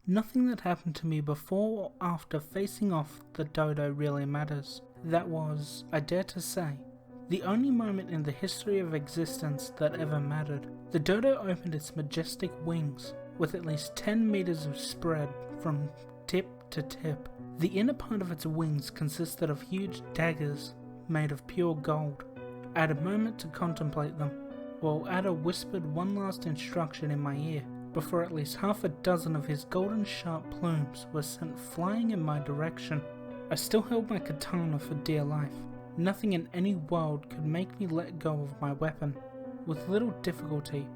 Nothing that happened to me before or after facing off the dodo really matters. That was, I dare to say, the only moment in the history of existence that ever mattered. The dodo opened its majestic wings, with at least 10 meters of spread from tip to tip. The inner part of its wings consisted of huge daggers made of pure gold. I had a moment to contemplate them, while Ada whispered one last instruction in my ear, before at least half a dozen of his golden sharp plumes were sent flying in my direction. I still held my katana for dear life. Nothing in any world could make me let go of my weapon. With little difficulty,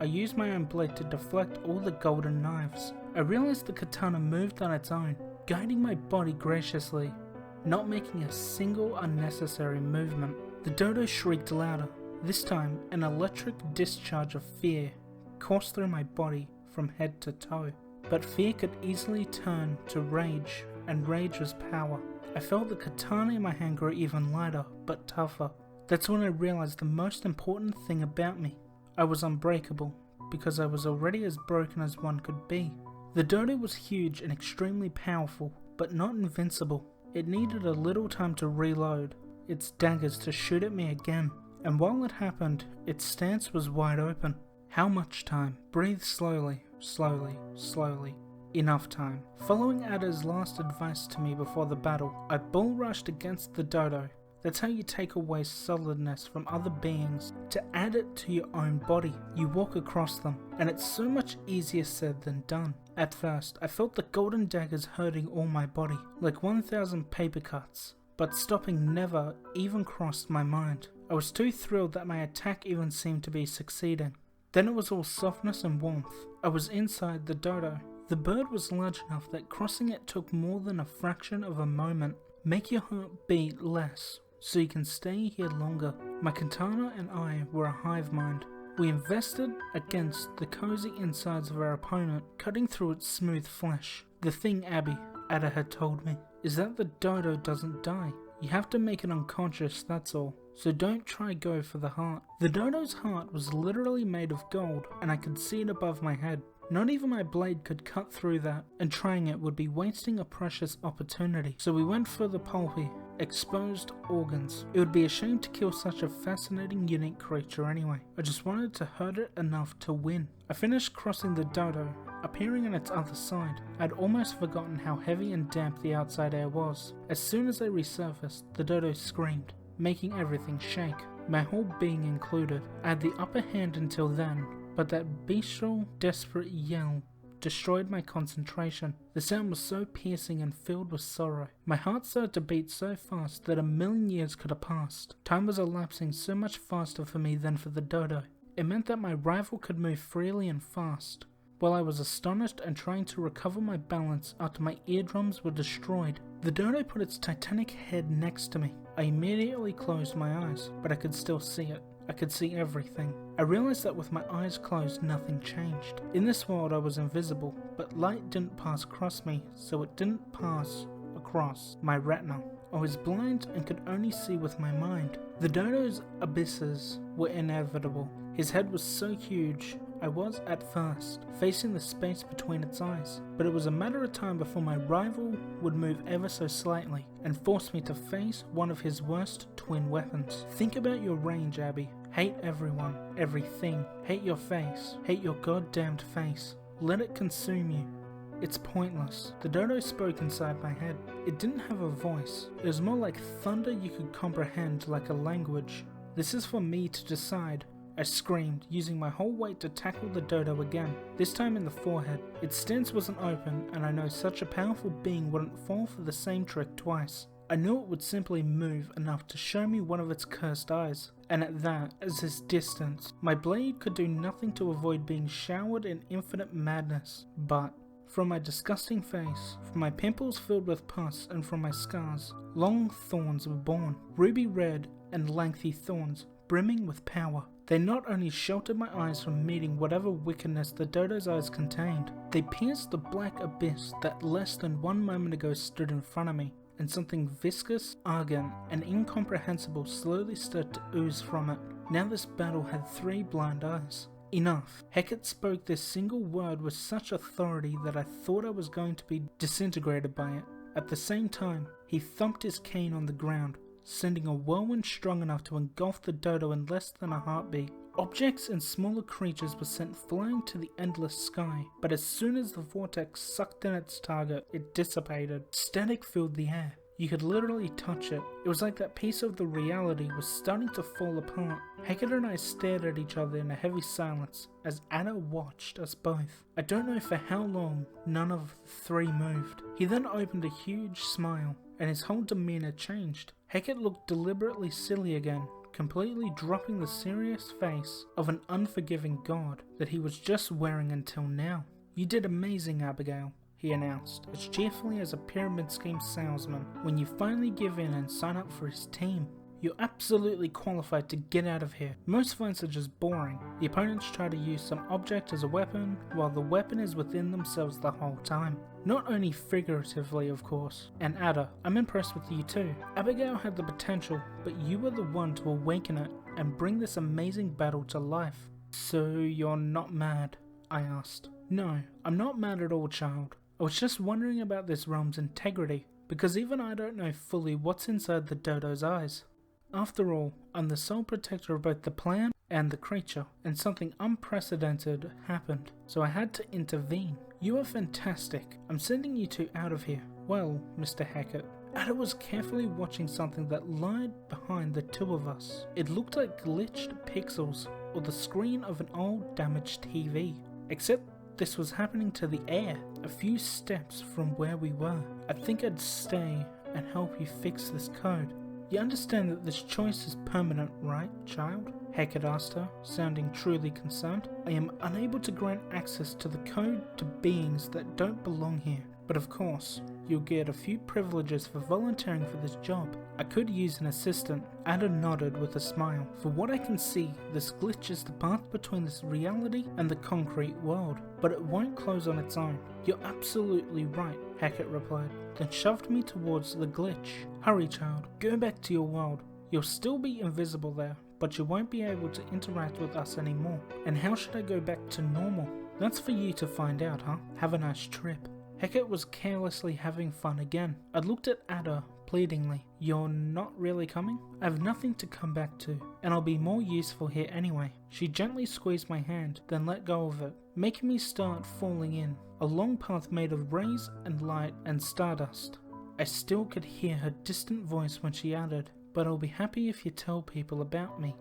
I used my own blade to deflect all the golden knives. I realized the katana moved on its own, guiding my body graciously, not making a single unnecessary movement. The dodo shrieked louder. This time, an electric discharge of fear coursed through my body from head to toe. But fear could easily turn to rage, and rage was power. I felt the katana in my hand grow even lighter, but tougher. That's when I realized the most important thing about me. I was unbreakable, because I was already as broken as one could be. The dodo was huge and extremely powerful, but not invincible. It needed a little time to reload its daggers to shoot at me again, and while it happened, its stance was wide open. How much time? Breathe slowly, slowly, slowly. Enough time. Following Ada's last advice to me before the battle, I bull rushed against the dodo. That's how you take away solidness from other beings, to add it to your own body. You walk across them, and it's so much easier said than done. At first, I felt the golden daggers hurting all my body, like 1,000 paper cuts, but stopping never even crossed my mind. I was too thrilled that my attack even seemed to be succeeding. Then it was all softness and warmth. I was inside the dodo. The bird was large enough that crossing it took more than a fraction of a moment. Make your heart beat less, so you can stay here longer. My katana and I were a hive mind. We invested against the cozy insides of our opponent, cutting through its smooth flesh. The thing Ada had told me, is that the dodo doesn't die. You have to make it unconscious, that's all. So don't try go for the heart. The dodo's heart was literally made of gold, and I could see it above my head. Not even my blade could cut through that, and trying it would be wasting a precious opportunity. So we went for the pulpy, exposed organs. It would be a shame to kill such a fascinating, unique creature anyway. I just wanted to hurt it enough to win. I finished crossing the dodo, appearing on its other side. I'd almost forgotten how heavy and damp the outside air was. As soon as I resurfaced, the dodo screamed, making everything shake, my whole being included. I had the upper hand until then, but that bestial, desperate yell destroyed my concentration. The sound was so piercing and filled with sorrow. My heart started to beat so fast that 1,000,000 years could have passed. Time was elapsing so much faster for me than for the dodo. It meant that my rival could move freely and fast. While I was astonished and trying to recover my balance after my eardrums were destroyed, the dodo put its titanic head next to me. I immediately closed my eyes, but I could still see it. I could see everything. I realized that with my eyes closed, nothing changed. In this world I was invisible, but light didn't pass across me, so it didn't pass across my retina. I was blind and could only see with my mind. The dodo's abysses were inevitable. His head was so huge, I was, at first, facing the space between its eyes, but it was a matter of time before my rival would move ever so slightly and force me to face one of his worst twin weapons. Think about your range, Abby. Hate everyone, everything. Hate your face. Hate your goddamned face. Let it consume you. It's pointless. The dodo spoke inside my head. It didn't have a voice. It was more like thunder you could comprehend, like a language. This is for me to decide. I screamed, using my whole weight to tackle the dodo again, this time in the forehead. Its stance wasn't open, and I know such a powerful being wouldn't fall for the same trick twice. I knew it would simply move enough to show me one of its cursed eyes, and at that, as this distance, my blade could do nothing to avoid being showered in infinite madness. But from my disgusting face, from my pimples filled with pus, and from my scars, long thorns were born, ruby red and lengthy thorns, brimming with power. They not only sheltered my eyes from meeting whatever wickedness the dodo's eyes contained, they pierced the black abyss that less than 1 moment ago stood in front of me, and something viscous, argent, and incomprehensible slowly started to ooze from it. Now this battle had 3 blind eyes. Enough. Hecate spoke this single word with such authority that I thought I was going to be disintegrated by it. At the same time, he thumped his cane on the ground, sending a whirlwind strong enough to engulf the dodo in less than a heartbeat. Objects and smaller creatures were sent flying to the endless sky, but as soon as the vortex sucked in its target, it dissipated. Static filled the air. You could literally touch it. It was like that piece of the reality was starting to fall apart. Hecate and I stared at each other in a heavy silence as Ada watched us both. I don't know for how long none of the three moved. He then opened a huge smile, and his whole demeanor changed. Hecate looked deliberately silly again, completely dropping the serious face of an unforgiving god that he was just wearing until now. "You did amazing, Abigail," he announced, as cheerfully as a pyramid scheme salesman when you finally give in and sign up for his team. "You're absolutely qualified to get out of here. Most fights are just boring. The opponents try to use some object as a weapon, while the weapon is within themselves the whole time. Not only figuratively, of course. And Ada, I'm impressed with you too. Abigail had the potential, but you were the one to awaken it and bring this amazing battle to life." "So you're not mad?" I asked. "No, I'm not mad at all, child. I was just wondering about this realm's integrity, because even I don't know fully what's inside the dodo's eyes. After all, I'm the sole protector of both the plan and the creature, and something unprecedented happened, so I had to intervene. You are fantastic. I'm sending you two out of here." "Well, Mr. Hecate." Ada was carefully watching something that lied behind the two of us. It looked like glitched pixels, or the screen of an old damaged TV. Except this was happening to the air, a few steps from where we were. "I think I'd stay and help you fix this code. You understand that this choice is permanent, right, child?" Hecate asked her, sounding truly concerned. "I am unable to grant access to the code to beings that don't belong here. But of course, you'll get a few privileges for volunteering for this job. I could use an assistant." Ada nodded with a smile. "For what I can see, this glitch is the path between this reality and the concrete world, but it won't close on its own." "You're absolutely right," Hecate replied, then shoved me towards the glitch. "Hurry, child. Go back to your world. You'll still be invisible there, but you won't be able to interact with us anymore." "And how should I go back to normal?" "That's for you to find out, huh? Have a nice trip." Hecate was carelessly having fun again. I looked at Ada pleadingly. "You're not really coming? I have nothing to come back to, and I'll be more useful here anyway." She gently squeezed my hand, then let go of it, making me start falling in, a long path made of rays and light and stardust. I still could hear her distant voice when she added, "But I'll be happy if you tell people about me."